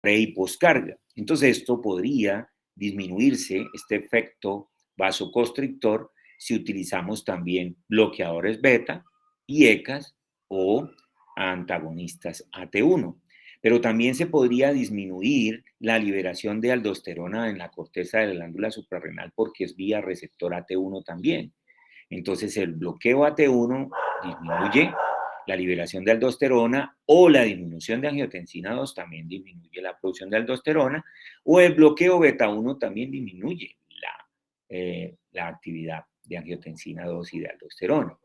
pre y poscarga. Entonces esto podría disminuirse, este efecto vasoconstrictor, si utilizamos también bloqueadores beta y ECAs o antagonistas AT1. Pero también se podría disminuir la liberación de aldosterona en la corteza de la glándula suprarrenal porque es vía receptor AT1 también. Entonces el bloqueo AT1 disminuye la liberación de aldosterona o la disminución de angiotensina 2 también disminuye la producción de aldosterona o el bloqueo beta 1 también disminuye la actividad de angiotensina 2 y de aldosterona.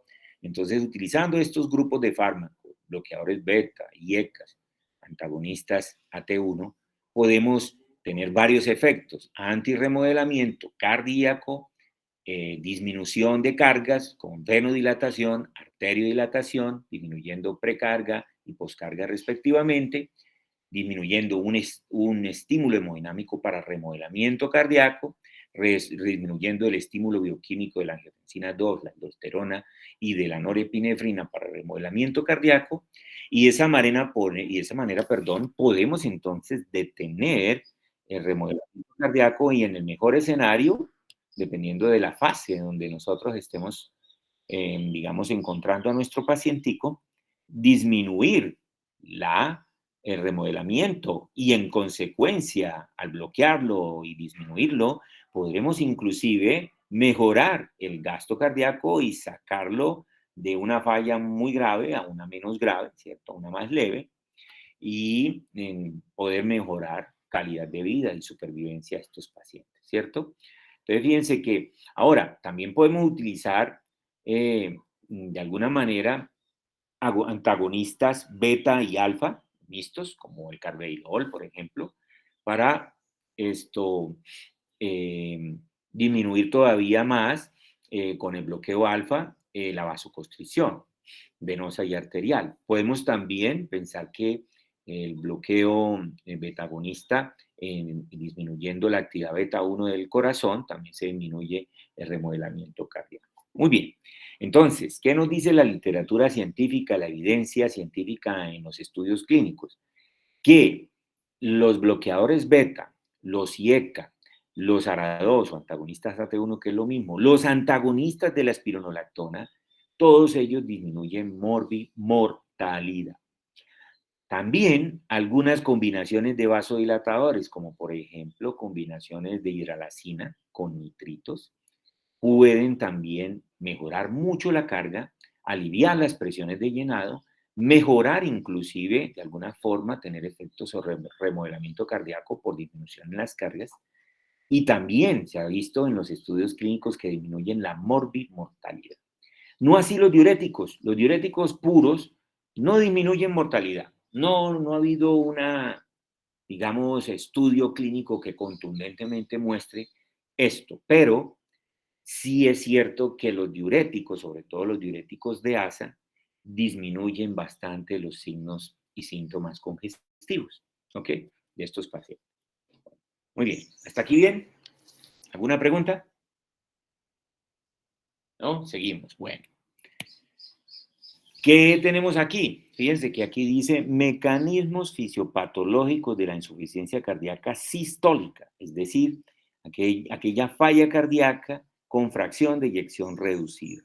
Entonces, utilizando estos grupos de fármacos, bloqueadores beta y ECAs, antagonistas AT1, podemos tener varios efectos: antirremodelamiento cardíaco, disminución de cargas con venodilatación, arteriodilatación, disminuyendo precarga y poscarga respectivamente, disminuyendo un estímulo hemodinámico para remodelamiento cardíaco, disminuyendo el estímulo bioquímico de la angiotensina 2, la aldosterona y de la norepinefrina para remodelamiento cardíaco, y de esa manera, podemos entonces detener el remodelamiento cardíaco y en el mejor escenario, dependiendo de la fase donde nosotros estemos, digamos, encontrando a nuestro pacientico, disminuir el remodelamiento y en consecuencia, al bloquearlo y disminuirlo, podremos inclusive mejorar el gasto cardíaco y sacarlo de una falla muy grave a una menos grave, ¿cierto? A una más leve, y poder mejorar calidad de vida y supervivencia de estos pacientes, ¿cierto? Entonces, fíjense que ahora también podemos utilizar de alguna manera antagonistas beta y alfa, mixtos, como el carvedilol, por ejemplo, para esto eh, disminuir todavía más con el bloqueo alfa la vasoconstricción venosa y arterial. Podemos también pensar que el bloqueo betagonista, disminuyendo la actividad beta 1 del corazón, también se disminuye el remodelamiento cardíaco. Muy bien. Entonces, ¿qué nos dice la literatura científica, la evidencia científica en los estudios clínicos? Que los bloqueadores beta, los IECA, los ARA2 o antagonistas AT1, que es lo mismo, los antagonistas de la espironolactona, todos ellos disminuyen mortalidad. También algunas combinaciones de vasodilatadores, como por ejemplo combinaciones de hidralazina con nitritos, pueden también mejorar mucho la carga, aliviar las presiones de llenado, mejorar inclusive de alguna forma, tener efectos sobre remodelamiento cardíaco por disminución en las cargas. Y también se ha visto en los estudios clínicos que disminuyen la morbimortalidad. No así los diuréticos puros no disminuyen mortalidad. No ha habido digamos, estudio clínico que contundentemente muestre esto, pero sí es cierto que los diuréticos, sobre todo los diuréticos de ASA, disminuyen bastante los signos y síntomas congestivos, ¿ok? De estos pacientes. Muy bien, ¿hasta aquí bien? ¿Alguna pregunta? ¿No? Seguimos. Bueno. ¿Qué tenemos aquí? Fíjense que aquí dice mecanismos fisiopatológicos de la insuficiencia cardíaca sistólica, es decir, aquella falla cardíaca con fracción de eyección reducida.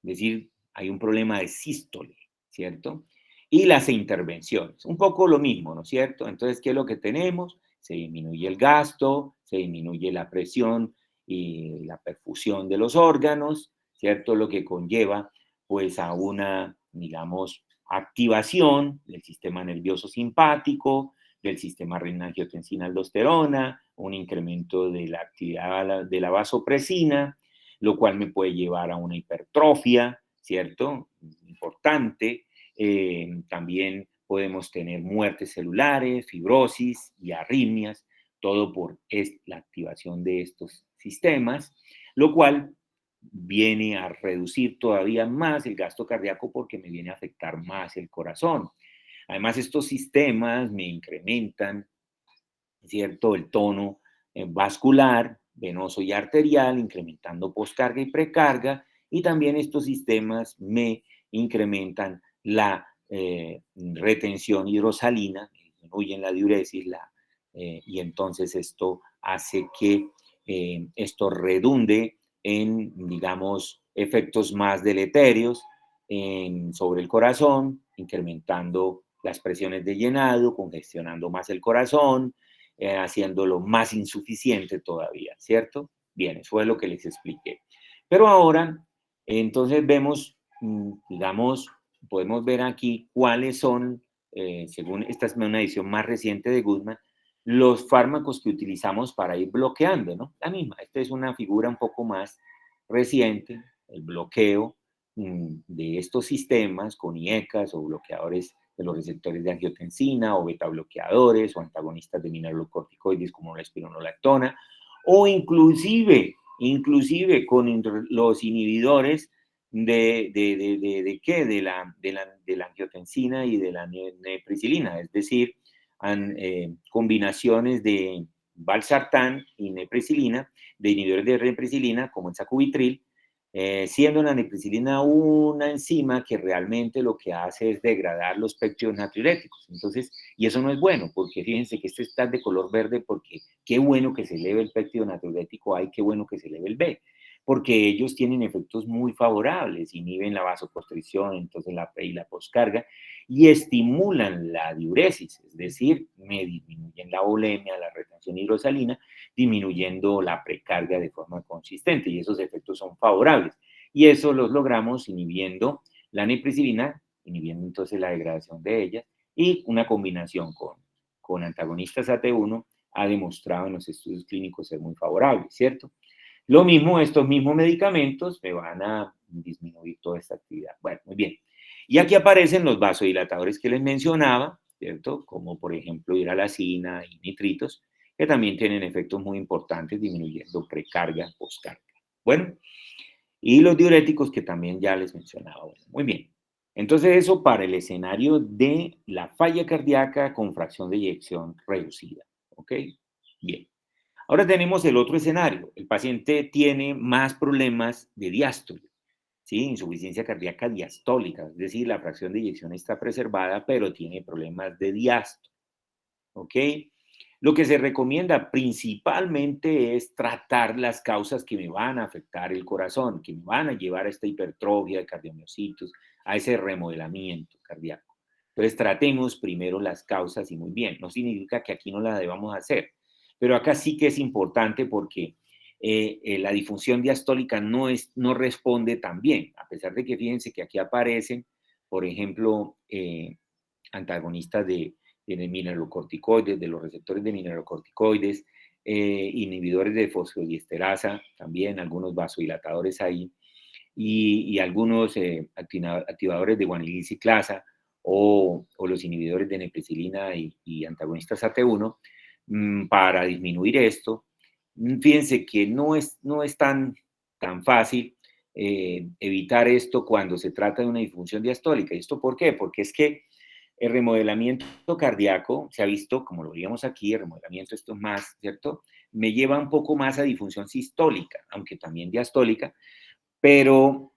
Es decir, hay un problema de sístole, ¿cierto? Y las intervenciones, un poco lo mismo, ¿no es cierto? Entonces, ¿qué es lo que tenemos? Se disminuye el gasto, se disminuye la presión y la perfusión de los órganos, ¿cierto? Lo que conlleva, pues, a una, digamos, activación del sistema nervioso simpático, del sistema renina-angiotensina-aldosterona, un incremento de la actividad de la vasopresina, lo cual me puede llevar a una hipertrofia, ¿cierto? Importante. También podemos tener muertes celulares, fibrosis y arritmias, todo por la activación de estos sistemas, lo cual viene a reducir todavía más el gasto cardíaco porque me viene a afectar más el corazón. Además, estos sistemas me incrementan, ¿cierto?, el tono vascular, venoso y arterial, incrementando poscarga y precarga, y también estos sistemas me incrementan la retención hidrosalina, disminuyen la diuresis y entonces esto hace que esto redunde en, digamos, efectos más deleterios sobre el corazón, incrementando las presiones de llenado, congestionando más el corazón, haciéndolo más insuficiente todavía, ¿cierto? Bien, eso es lo que les expliqué. Pero ahora, entonces vemos, digamos, podemos ver aquí cuáles son, según esta es una edición más reciente de Goodman, los fármacos que utilizamos para ir bloqueando, ¿no? La misma, esta es una figura un poco más reciente, el bloqueo de estos sistemas con IECAS o bloqueadores de los receptores de angiotensina o beta bloqueadores o antagonistas de mineralocorticoides como la espironolactona o inclusive con los inhibidores ¿qué? De la angiotensina y de la nepricilina, es decir, combinaciones de valsartán y nepricilina, de inhibidores de nepricilina como el sacubitril, siendo la nepricilina una enzima que realmente lo que hace es degradar los péptidos natriuréticos. Entonces, y eso no es bueno, porque fíjense que este está de color verde porque qué bueno que se eleve el péptido natriurético A y qué bueno que se eleve el B, porque ellos tienen efectos muy favorables, inhiben la vasoconstricción, entonces la pre y la poscarga, y estimulan la diuresis, es decir, me disminuyen la volemia, la retención hidrosalina, disminuyendo la precarga de forma consistente, y esos efectos son favorables. Y eso los logramos inhibiendo la nepricilina, inhibiendo entonces la degradación de ella, y una combinación con antagonistas AT1 ha demostrado en los estudios clínicos ser muy favorable, ¿cierto? Lo mismo, estos mismos medicamentos me van a disminuir toda esta actividad. Bueno, muy bien. Y aquí aparecen los vasodilatadores que les mencionaba, ¿cierto? Como por ejemplo hidralazina y nitritos, que también tienen efectos muy importantes disminuyendo precarga, poscarga. Bueno, y los diuréticos que también ya les mencionaba. Bueno, muy bien. Entonces eso para el escenario de la falla cardíaca con fracción de eyección reducida. ¿Ok? Bien. Ahora tenemos el otro escenario. El paciente tiene más problemas de diástole, ¿sí? Insuficiencia cardíaca diastólica, es decir, la fracción de eyección está preservada, pero tiene problemas de diástole, ¿ok? Lo que se recomienda principalmente es tratar las causas que me van a afectar el corazón, que me van a llevar a esta hipertrofia de cardiomiocitos, a ese remodelamiento cardíaco. Entonces, tratemos primero las causas y muy bien. No significa que aquí no la debamos hacer, pero acá sí que es importante porque la disfunción diastólica no responde tan bien, a pesar de que fíjense que aquí aparecen, por ejemplo, antagonistas de mineralocorticoides, de los receptores de mineralocorticoides, inhibidores de fosfodiesterasa, también algunos vasodilatadores ahí, y algunos activadores de guanilciclasa o los inhibidores de nepricilina y antagonistas AT1 para disminuir esto. Fíjense que no es tan fácil evitar esto cuando se trata de una disfunción diastólica. ¿Y esto por qué? Porque es que el remodelamiento cardíaco se ha visto, como lo veíamos aquí, el remodelamiento esto es más, ¿cierto? Me lleva un poco más a disfunción sistólica, aunque también diastólica, pero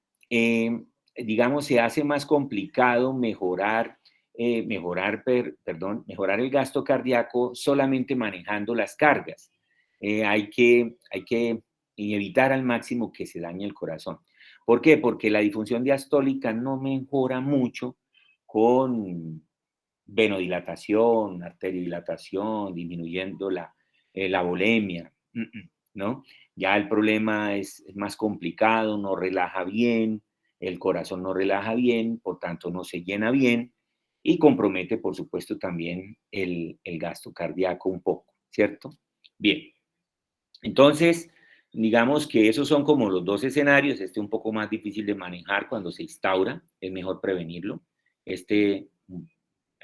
digamos se hace más complicado mejorar el gasto cardíaco solamente manejando las cargas. Hay que evitar al máximo que se dañe el corazón. ¿Por qué? Porque la disfunción diastólica no mejora mucho con venodilatación, arteriodilatación, disminuyendo la volemia, ¿no? Ya el problema es más complicado, no relaja bien, el corazón no relaja bien, por tanto no se llena bien y compromete, por supuesto, también el gasto cardíaco un poco, ¿cierto? Bien, entonces, digamos que esos son como los dos escenarios, este un poco más difícil de manejar cuando se instaura, es mejor prevenirlo,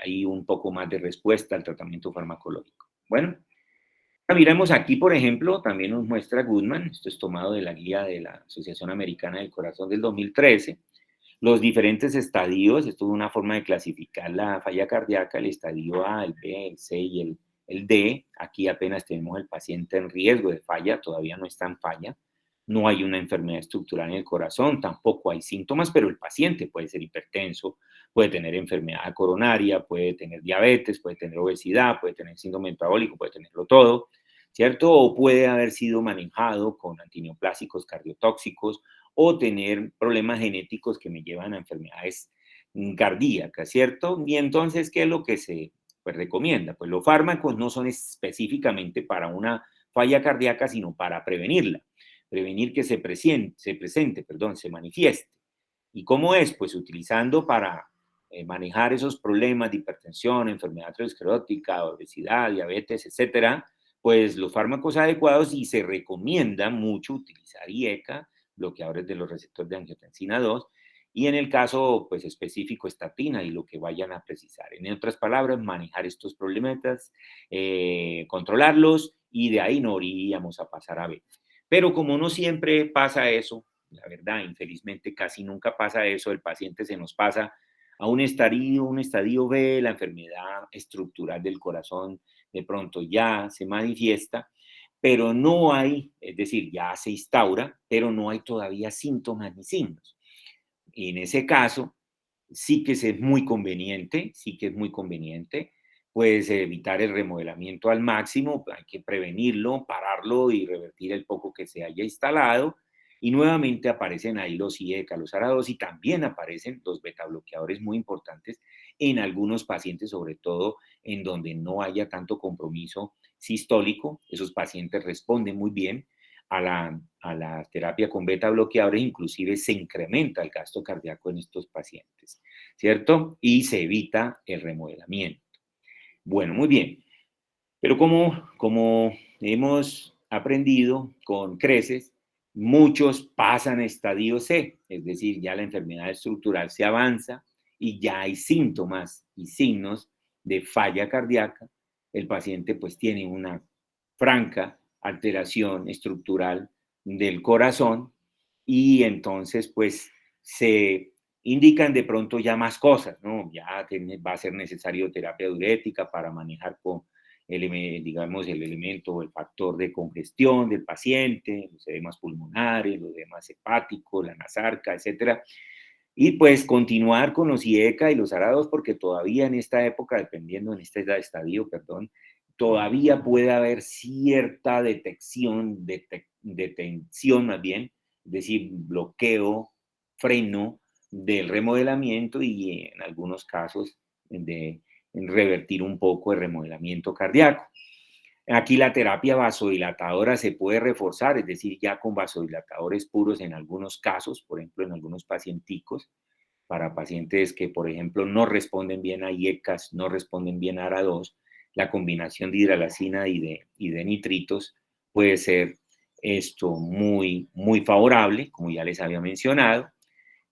hay un poco más de respuesta al tratamiento farmacológico. Bueno, miremos aquí, por ejemplo, también nos muestra Goodman, esto es tomado de la guía de la Asociación Americana del Corazón del 2013, los diferentes estadios, esto es una forma de clasificar la falla cardíaca, el estadio A, el B, el C y el D. Aquí apenas tenemos el paciente en riesgo de falla, todavía no está en falla. no hay una enfermedad estructural en el corazón, tampoco hay síntomas, pero el paciente puede ser hipertenso, puede tener enfermedad coronaria, puede tener diabetes, puede tener obesidad, puede tener síndrome metabólico, puede tenerlo todo, ¿cierto? O puede haber sido manejado con antineoplásicos cardiotóxicos o tener problemas genéticos que me llevan a enfermedades cardíacas, ¿cierto? Y entonces, ¿qué es lo que se pues, recomienda? Pues los fármacos no son específicamente para una falla cardíaca, sino para prevenirla, prevenir que se manifieste. ¿Y cómo es? Pues utilizando para manejar esos problemas de hipertensión, enfermedad aterosclerótica, obesidad, diabetes, etcétera, pues los fármacos adecuados y se recomienda mucho utilizar IECA, bloqueadores de los receptores de angiotensina 2, y en el caso pues específico estatina y lo que vayan a precisar. En otras palabras, manejar estos problemas, controlarlos y de ahí no iríamos a pasar a B. Pero como no siempre pasa eso, la verdad, infelizmente casi nunca pasa eso, el paciente se nos pasa a un estadio B, la enfermedad estructural del corazón de pronto ya se manifiesta, pero no hay, es decir, ya se instaura, pero no hay todavía síntomas ni signos. Y en ese caso, sí que es muy conveniente, pues evitar el remodelamiento al máximo, hay que prevenirlo, pararlo y revertir el poco que se haya instalado. Y nuevamente aparecen ahí los IECA, los ARA2 y también aparecen los betabloqueadores muy importantes en algunos pacientes, sobre todo en donde no haya tanto compromiso sistólico. Esos pacientes responden muy bien a la terapia con beta bloqueadores, inclusive se incrementa el gasto cardíaco en estos pacientes, ¿cierto? Y se evita el remodelamiento. Bueno, muy bien. Pero como hemos aprendido con creces, muchos pasan a estadio C, es decir, ya la enfermedad estructural se avanza y ya hay síntomas y signos de falla cardíaca. El paciente pues tiene una franca alteración estructural del corazón y entonces pues se indican de pronto ya más cosas, ¿no? Ya va a ser necesario terapia diurética para manejar con digamos, el elemento o el factor de congestión del paciente, los edemas pulmonares, los edemas hepáticos, la nasarca, etcétera. Y pues continuar con los IECA y los ARA2 porque todavía en esta época, dependiendo en este estadio, perdón, todavía puede haber cierta detención más bien, es decir, bloqueo, freno del remodelamiento y en algunos casos de revertir un poco el remodelamiento cardíaco. Aquí la terapia vasodilatadora se puede reforzar, es decir, ya con vasodilatadores puros en algunos casos, por ejemplo, en algunos pacienticos, para pacientes que, por ejemplo, no responden bien a IECAS, no responden bien a ARA2, la combinación de hidralacina y de nitritos puede ser esto muy favorable, como ya les había mencionado,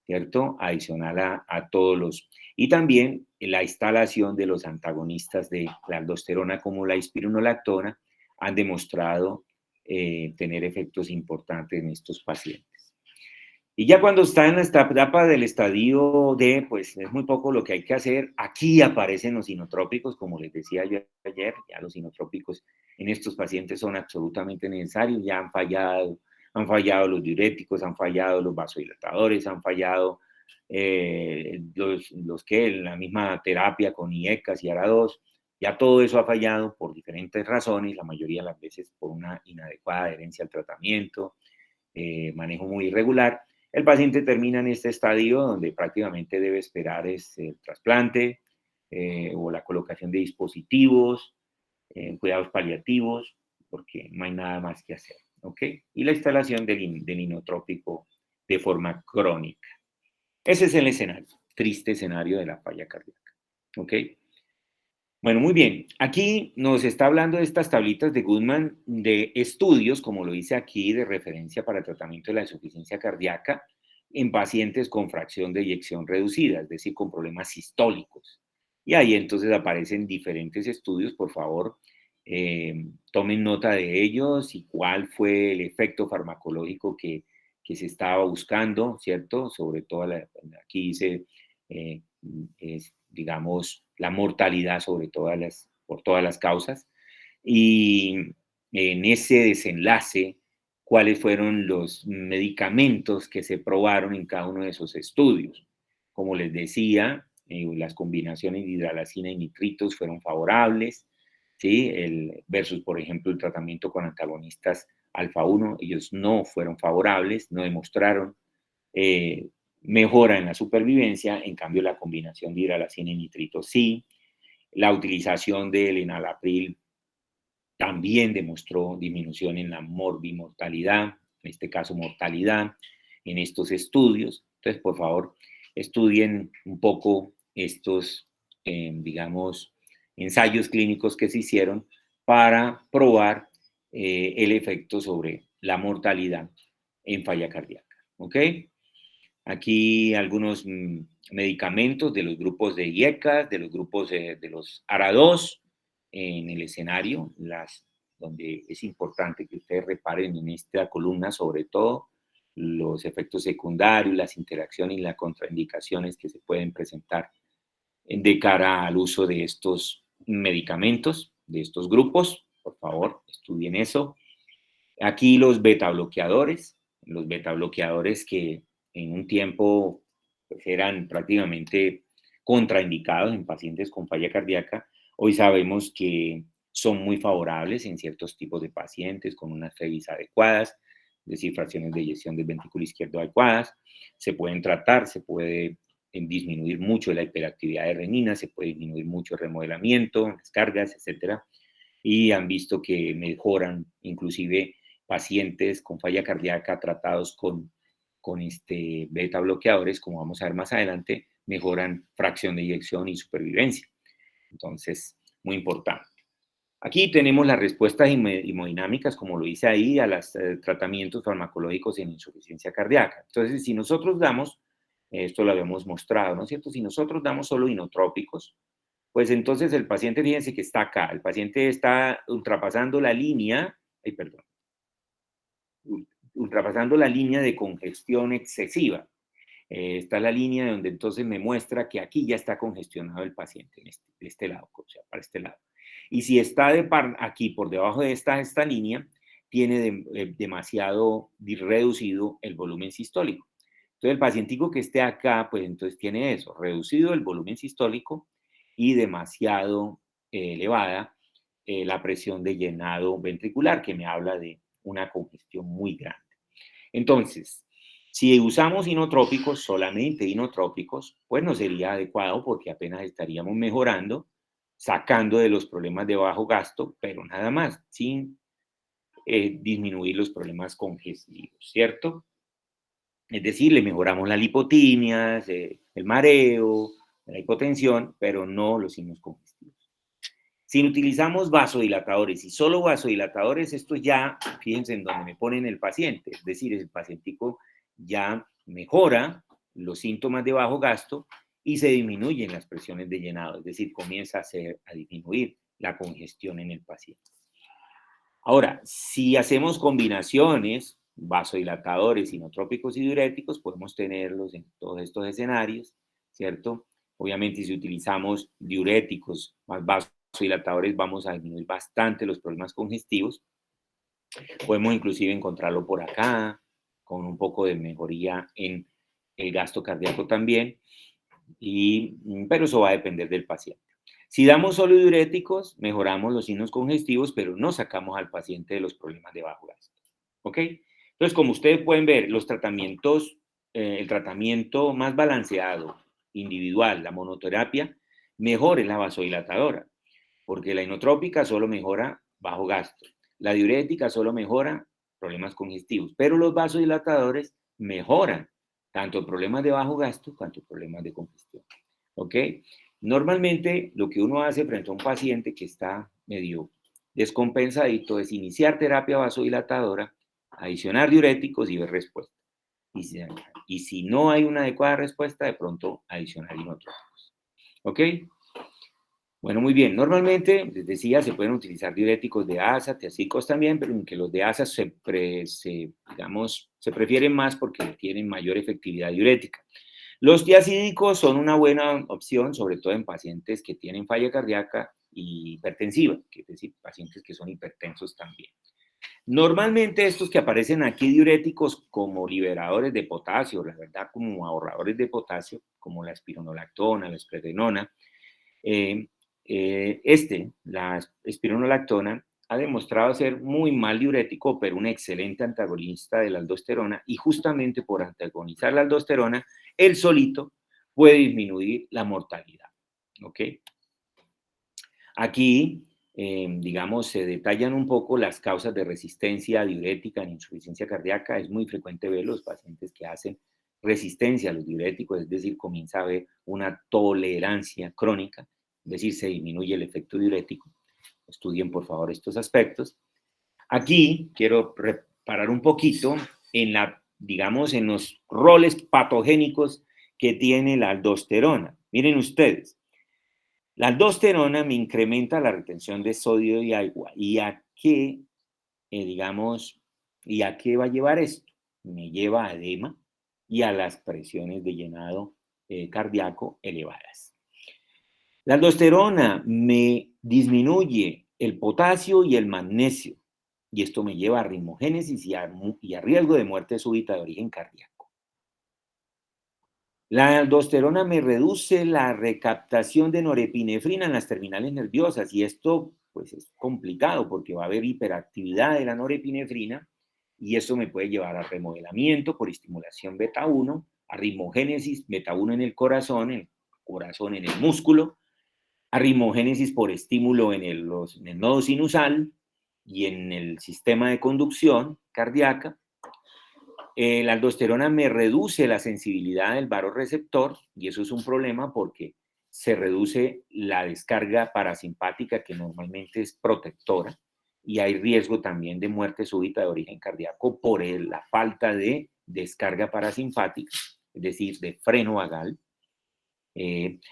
¿cierto? Adicional a todos los... Y también la instalación de los antagonistas de la aldosterona como la espironolactona han demostrado tener efectos importantes en estos pacientes. Y ya cuando está en esta etapa del estadio D, pues es muy poco lo que hay que hacer. Aquí aparecen los inotrópicos, como les decía yo ayer, ya los inotrópicos en estos pacientes son absolutamente necesarios, ya han fallado los diuréticos, han fallado los vasodilatadores, han fallado los que la misma terapia con IECAS y ARA2, ya todo eso ha fallado por diferentes razones, la mayoría de las veces por una inadecuada adherencia al tratamiento, manejo muy irregular. El paciente termina en este estadio donde prácticamente debe esperar el trasplante o la colocación de dispositivos, cuidados paliativos, porque no hay nada más que hacer, ¿ok? Y la instalación del inotrópico de forma crónica. Ese es el escenario, triste escenario de la falla cardíaca, ¿ok? Bueno, muy bien. Aquí nos está hablando de estas tablitas de Goodman de estudios, como lo dice aquí, de referencia para el tratamiento de la insuficiencia cardíaca en pacientes con fracción de eyección reducida, es decir, con problemas sistólicos. Y ahí entonces aparecen diferentes estudios, por favor, tomen nota de ellos y cuál fue el efecto farmacológico que se estaba buscando, ¿cierto? Sobre todo, aquí dice, digamos, la mortalidad por todas las causas. Y en ese desenlace cuáles fueron los medicamentos que se probaron en cada uno de esos estudios. Como les decía, las combinaciones de hidralacina y nitritos fueron favorables, ¿sí? Versus, por ejemplo, el tratamiento con antagonistas alfa-1, ellos no fueron favorables, no demostraron mejora en la supervivencia, en cambio la combinación de hidralacina y nitritos sí. La utilización del enalapril también demostró disminución en la morbimortalidad, en este caso mortalidad, en estos estudios. Entonces, por favor, estudien un poco estos, digamos, ensayos clínicos que se hicieron para probar el efecto sobre la mortalidad en falla cardíaca. ¿Ok? Aquí algunos medicamentos de los grupos de IECAS, de los grupos de los ARA2 en el escenario, donde es importante que ustedes reparen en esta columna sobre todo los efectos secundarios, las interacciones y las contraindicaciones que se pueden presentar de cara al uso de estos medicamentos, de estos grupos. Por favor, estudien eso. Aquí los beta bloqueadores que en un tiempo pues, eran prácticamente contraindicados en pacientes con falla cardíaca, hoy sabemos que son muy favorables en ciertos tipos de pacientes con unas FEBIs adecuadas, es decir, fracciones de eyección del ventrículo izquierdo adecuadas, se pueden tratar, se puede disminuir mucho la hiperactividad de renina, se puede disminuir mucho el remodelamiento, descargas, etcétera, y han visto que mejoran inclusive pacientes con falla cardíaca tratados con beta bloqueadores, como vamos a ver más adelante, mejoran fracción de eyección y supervivencia. Entonces, muy importante. Aquí tenemos las respuestas hemodinámicas, como lo dice ahí, a los tratamientos farmacológicos en insuficiencia cardíaca. Entonces, si nosotros damos, esto lo habíamos mostrado, ¿no es cierto? Si nosotros damos solo inotrópicos, pues entonces el paciente, fíjense que está acá, el paciente está ultrapasando la línea, ultrapasando la línea de congestión excesiva. Está la línea donde entonces me muestra que aquí ya está congestionado el paciente, de este lado, o sea, para este lado. Y si está aquí por debajo de esta línea, tiene demasiado reducido el volumen sistólico. Entonces, el pacientico que esté acá, pues entonces tiene eso, reducido el volumen sistólico y demasiado elevada la presión de llenado ventricular, que me habla de una congestión muy grande. Entonces, si usamos inotrópicos, solamente inotrópicos, pues no sería adecuado porque apenas estaríamos mejorando, sacando de los problemas de bajo gasto, pero nada más, sin disminuir los problemas congestivos, ¿cierto? Es decir, le mejoramos las lipotimias, el mareo, la hipotensión, pero no los signos congestivos. Si utilizamos vasodilatadores y solo vasodilatadores, esto ya, fíjense en donde me ponen el paciente, es decir, el pacientico ya mejora los síntomas de bajo gasto y se disminuyen las presiones de llenado, es decir, comienza a disminuir la congestión en el paciente. Ahora, si hacemos combinaciones, vasodilatadores, inotrópicos y diuréticos, podemos tenerlos en todos estos escenarios, ¿cierto? Obviamente, si utilizamos diuréticos más vasodilatadores, vamos a disminuir bastante los problemas congestivos. Podemos inclusive encontrarlo por acá, con un poco de mejoría en el gasto cardíaco también, pero eso va a depender del paciente. Si damos solo diuréticos, mejoramos los signos congestivos, pero no sacamos al paciente de los problemas de bajo gasto. ¿Ok? Entonces, como ustedes pueden ver, los tratamientos, el tratamiento más balanceado, individual, la monoterapia, mejor es la vasodilatadora, porque la inotrópica solo mejora bajo gasto. La diurética solo mejora problemas congestivos, pero los vasodilatadores mejoran tanto problemas de bajo gasto cuanto problemas de congestión. ¿Ok? Normalmente lo que uno hace frente a un paciente que está medio descompensadito es iniciar terapia vasodilatadora, adicionar diuréticos y ver respuesta. Y si no hay una adecuada respuesta, de pronto adicionar inotrópicos. ¿Ok? Bueno, muy bien. Normalmente, les decía, se pueden utilizar diuréticos de asa, tiacicos también, pero aunque los de asa se prefieren más porque tienen mayor efectividad diurética. Los tiacídicos son una buena opción, sobre todo en pacientes que tienen falla cardíaca y hipertensiva, que es decir, pacientes que son hipertensos también. Normalmente estos que aparecen aquí diuréticos como liberadores de potasio, la verdad como ahorradores de potasio, como la espironolactona, la espredenona, la espironolactona, ha demostrado ser muy mal diurético, pero un excelente antagonista de la aldosterona, y justamente por antagonizar la aldosterona, él solito puede disminuir la mortalidad. ¿Ok? Aquí, digamos, se detallan un poco las causas de resistencia diurética en insuficiencia cardíaca. Es muy frecuente ver los pacientes que hacen resistencia a los diuréticos, es decir, comienza a haber una tolerancia crónica, es decir, se disminuye el efecto diurético. Estudien, por favor, estos aspectos. Aquí quiero reparar un poquito en digamos, en los roles patogénicos que tiene la aldosterona. Miren ustedes, la aldosterona me incrementa la retención de sodio y agua. ¿Y a qué, digamos, y a qué va a llevar esto? Me lleva a edema y a las presiones de llenado cardíaco elevadas. La aldosterona me disminuye el potasio y el magnesio, y esto me lleva a arritmogénesis y a riesgo de muerte súbita de origen cardíaco. La aldosterona me reduce la recaptación de norepinefrina en las terminales nerviosas, y esto pues es complicado porque va a haber hiperactividad de la norepinefrina y eso me puede llevar a remodelamiento por estimulación beta 1, arritmogénesis beta 1 en el corazón en el músculo, arritmogénesis por estímulo en el nodo sinusal y en el sistema de conducción cardíaca. La aldosterona me reduce la sensibilidad del vasoreceptor y eso es un problema porque se reduce la descarga parasimpática, que normalmente es protectora, y hay riesgo también de muerte súbita de origen cardíaco por la falta de descarga parasimpática, es decir, de freno vagal.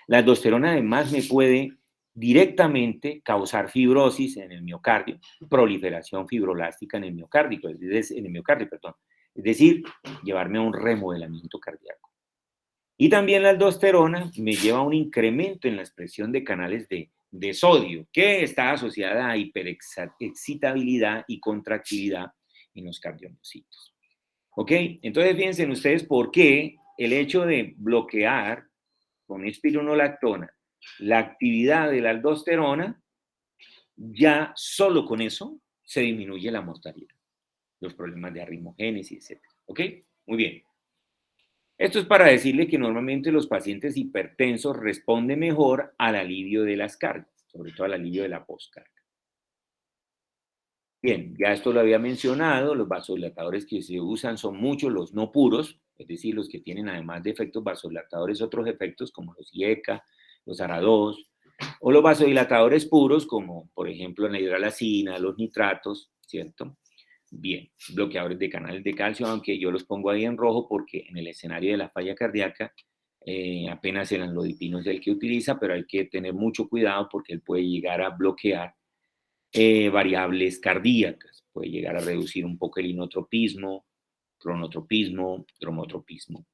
La aldosterona además me puede directamente causar fibrosis en el miocardio, proliferación fibrolástica en el miocardio, es decir, llevarme a un remodelamiento cardíaco. Y también la aldosterona me lleva a un incremento en la expresión de canales de sodio, que está asociada a hiperexcitabilidad y contractilidad en los cardiomiocitos. ¿Ok? Entonces, fíjense ustedes por qué el hecho de bloquear con espironolactona la actividad de la aldosterona, ya solo con eso se disminuye la mortalidad, los problemas de arritmogénesis, etc. ¿Ok? Muy bien. Esto es para decirle que normalmente los pacientes hipertensos responden mejor al alivio de las cargas, sobre todo al alivio de la postcarga. Bien, ya esto lo había mencionado, los vasodilatadores que se usan son muchos los no puros, es decir, los que tienen además de efectos vasodilatadores otros efectos como los IECA, los ARA2, o los vasodilatadores puros como por ejemplo la hidralacina, los nitratos, ¿cierto? Bien, bloqueadores de canales de calcio, aunque yo los pongo ahí en rojo porque en el escenario de la falla cardíaca apenas el anlodipino es el que utiliza, pero hay que tener mucho cuidado porque él puede llegar a bloquear variables cardíacas, puede llegar a reducir un poco el inotropismo, cronotropismo, dromotropismo.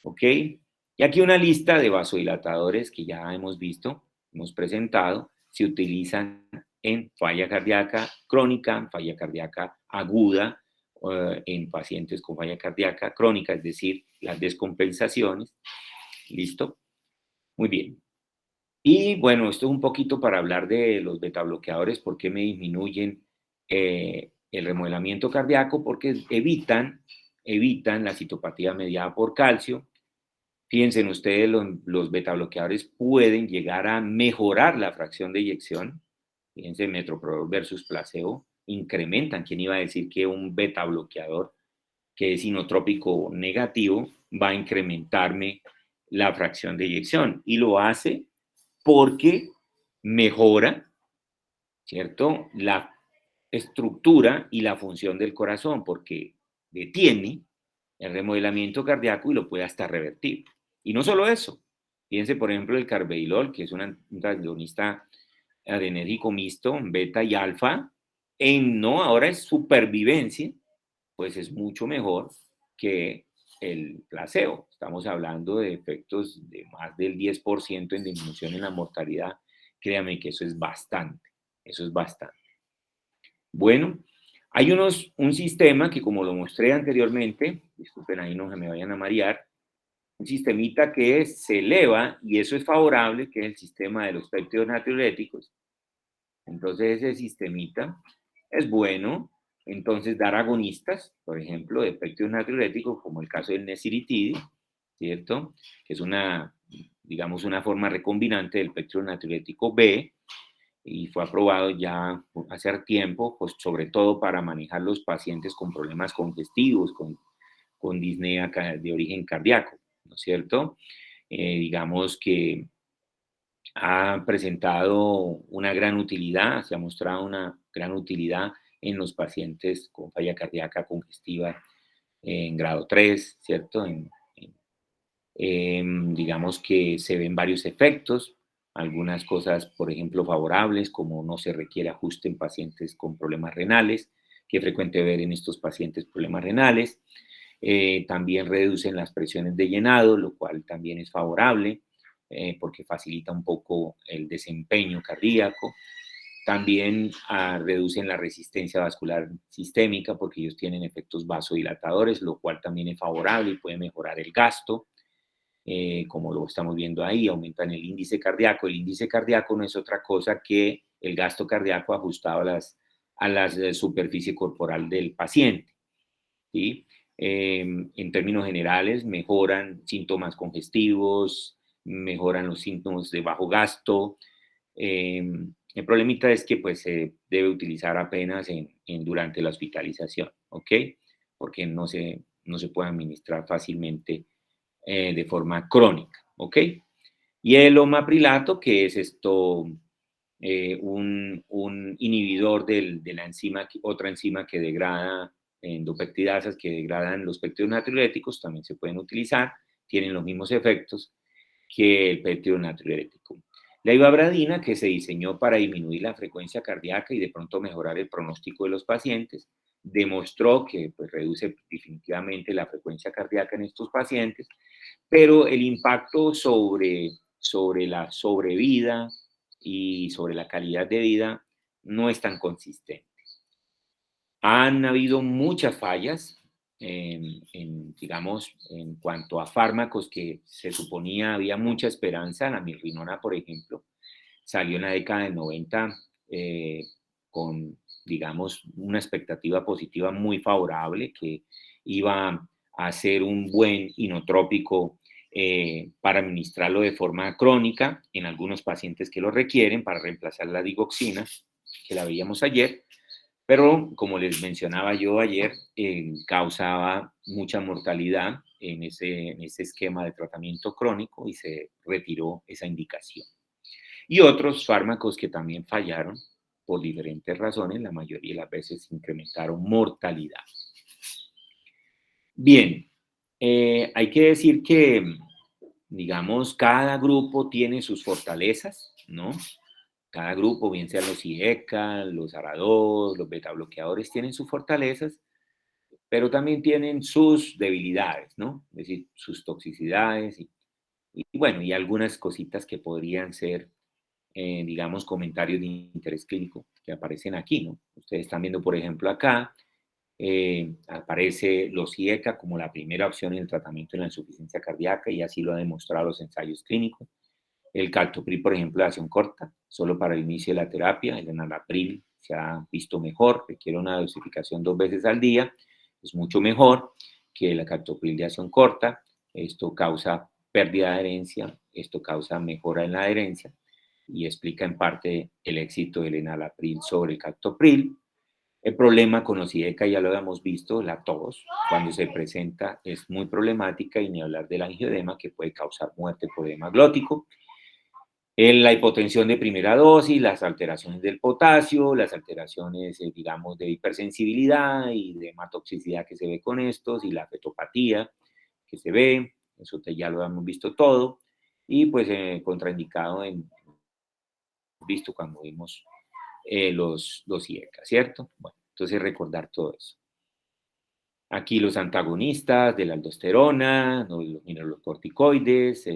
¿Ok? Y aquí una lista de vasodilatadores que ya hemos visto, hemos presentado, se utilizan en falla cardíaca crónica, falla cardíaca aguda, en pacientes con falla cardíaca crónica, es decir, las descompensaciones. ¿Listo? Muy bien. Y bueno, esto es un poquito para hablar de los betabloqueadores, por qué me disminuyen el remodelamiento cardíaco, porque evitan la citopatía mediada por calcio. Fíjense ustedes, los betabloqueadores pueden llegar a mejorar la fracción de eyección. Fíjense, metoprolol versus placebo, incrementan. ¿Quién iba a decir que un betabloqueador que es inotrópico negativo va a incrementarme la fracción de eyección? Y lo hace porque mejora, ¿cierto?, la estructura y la función del corazón, porque detiene el remodelamiento cardíaco y lo puede hasta revertir. Y no solo eso, fíjense por ejemplo el carvedilol, que es un antagonista adrenérgico mixto, beta y alfa, ahora es supervivencia, pues es mucho mejor que el placebo. Estamos hablando de efectos de más del 10% en disminución en la mortalidad. Créame que eso es bastante, eso es bastante. Bueno, Hay un sistema que, como lo mostré anteriormente, disculpen ahí no se me vayan a marear, un sistemita que se eleva, y eso es favorable, que es el sistema de los péptidos natriuréticos. Entonces ese sistemita es bueno. Entonces dar agonistas, por ejemplo, de péptidos natriuréticos, como el caso del nesiritide, ¿cierto? Que es digamos, una forma recombinante del péptido natriurético B, y fue aprobado ya hace tiempo, pues sobre todo para manejar los pacientes con problemas congestivos, con disnea de origen cardíaco, ¿no es cierto? Digamos que ha presentado una gran utilidad, se ha mostrado una gran utilidad en los pacientes con falla cardíaca congestiva en grado 3, ¿cierto? Digamos que se ven varios efectos, algunas cosas, por ejemplo, favorables, como no se requiere ajuste en pacientes con problemas renales, que es frecuente ver en estos pacientes problemas renales. También reducen las presiones de llenado, lo cual también es favorable, porque facilita un poco el desempeño cardíaco. También reducen la resistencia vascular sistémica, porque ellos tienen efectos vasodilatadores, lo cual también es favorable y puede mejorar el gasto. Como lo estamos viendo ahí, aumentan el índice cardíaco. El índice cardíaco no es otra cosa que el gasto cardíaco ajustado a la superficie corporal del paciente, ¿sí? En términos generales, mejoran síntomas congestivos, mejoran los síntomas de bajo gasto. El problemita es que pues, se debe utilizar apenas durante la hospitalización, ¿ok? Porque no se puede administrar fácilmente de forma crónica, ¿ok? Y el omaprilato, que es un inhibidor de la enzima, otra enzima que degrada endopeptidasas, que degradan los péptidos natriuréticos, también se pueden utilizar, tienen los mismos efectos que el péptido natriurético. La ivabradina, que se diseñó para disminuir la frecuencia cardíaca y de pronto mejorar el pronóstico de los pacientes, demostró que pues, reduce definitivamente la frecuencia cardíaca en estos pacientes, pero el impacto sobre la sobrevida y sobre la calidad de vida no es tan consistente. Han habido muchas fallas digamos, en cuanto a fármacos que se suponía había mucha esperanza. La mirrinona, por ejemplo, salió en la década del 90 con, digamos, una expectativa positiva muy favorable, que iba a ser un buen inotrópico para administrarlo de forma crónica en algunos pacientes que lo requieren, para reemplazar la digoxina, que la veíamos ayer. Pero, como les mencionaba yo ayer, causaba mucha mortalidad en ese esquema de tratamiento crónico, y se retiró esa indicación. Y otros fármacos que también fallaron por diferentes razones, la mayoría de las veces incrementaron mortalidad. Bien, hay que decir que, digamos, cada grupo tiene sus fortalezas, ¿no? Cada grupo, bien sean los IECA, los ARA2, los beta bloqueadores, tienen sus fortalezas, pero también tienen sus debilidades, ¿no? Es decir, sus toxicidades y bueno, y algunas cositas que podrían ser, digamos, comentarios de interés clínico que aparecen aquí, ¿no? Ustedes están viendo, por ejemplo, acá, aparece los IECA como la primera opción en el tratamiento de la insuficiencia cardíaca, y así lo han demostrado los ensayos clínicos. El captopril, por ejemplo, de acción corta, solo para el inicio de la terapia. El enalapril se ha visto mejor, requiere una dosificación 2 veces al día, es mucho mejor que el captopril de acción corta. Esto causa pérdida de adherencia, esto causa mejora en la adherencia, y explica en parte el éxito del enalapril sobre el captopril. El problema con los IECA ya lo habíamos visto, la tos, cuando se presenta es muy problemática, y ni hablar del angioedema, que puede causar muerte por edema glótico. La hipotensión de primera dosis, las alteraciones del potasio, las alteraciones, digamos, de hipersensibilidad y de hematotoxicidad que se ve con estos, y la fetopatía que se ve, eso ya lo hemos visto todo, y pues contraindicado visto cuando vimos los IECA, ¿cierto? Bueno, entonces recordar todo eso. Aquí los antagonistas de la aldosterona, los mineralocorticoides,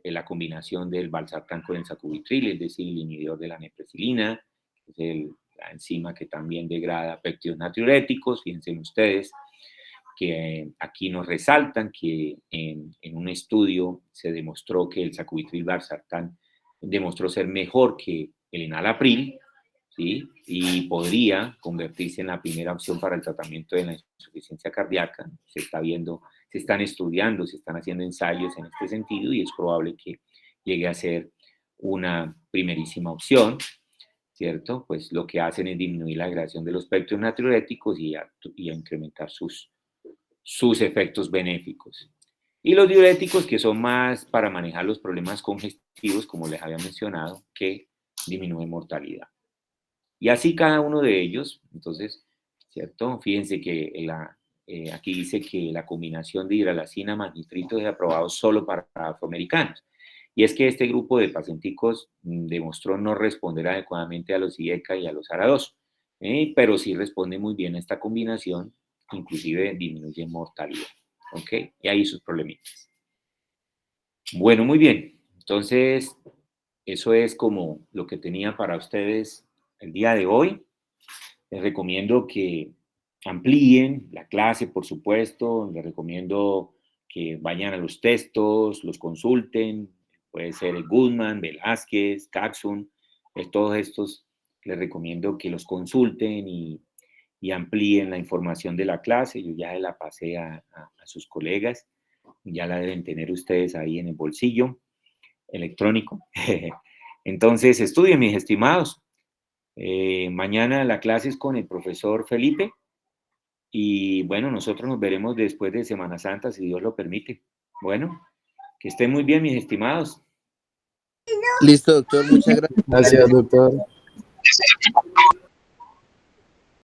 la combinación del valsartán con el sacubitril, es decir, el inhibidor de la nepresilina, que es la enzima que también degrada péptidos natriuréticos. Fíjense ustedes que aquí nos resaltan que en un estudio se demostró que el sacubitril/valsartán demostró ser mejor que el enalapril, ¿sí? Y podría convertirse en la primera opción para el tratamiento de la insuficiencia cardíaca. Se está viendo, se están estudiando, se están haciendo ensayos en este sentido y es probable que llegue a ser una primerísima opción, ¿cierto? Pues lo que hacen es disminuir la agregación de los péptidos natriuréticos y a incrementar sus efectos benéficos. Y los diuréticos, que son más para manejar los problemas congestivos, como les había mencionado, que disminuyen mortalidad. Y así cada uno de ellos, entonces, ¿cierto? Fíjense que aquí dice que la combinación de hidralazina más nitrito es aprobado solo para afroamericanos. Y es que este grupo de pacienticos demostró no responder adecuadamente a los IECA y a los ARA2, pero sí responde muy bien a esta combinación, inclusive disminuye mortalidad, ¿ok? Y ahí sus problemitas. Bueno, muy bien. Entonces, eso es como lo que tenía para ustedes el día de hoy. Les recomiendo que amplíen la clase, por supuesto. Les recomiendo que vayan a los textos, los consulten. Puede ser el Goodman, Velázquez, Caxun. Todos estos les recomiendo que los consulten y amplíen la información de la clase. Yo ya la pasé a sus colegas. Ya la deben tener ustedes ahí en el bolsillo electrónico. Entonces, estudien, mis estimados. Mañana la clase es con el profesor Felipe y bueno, nosotros nos veremos después de Semana Santa, si Dios lo permite. Bueno, que estén muy bien, mis estimados. Listo, doctor, muchas gracias. Gracias, doctor.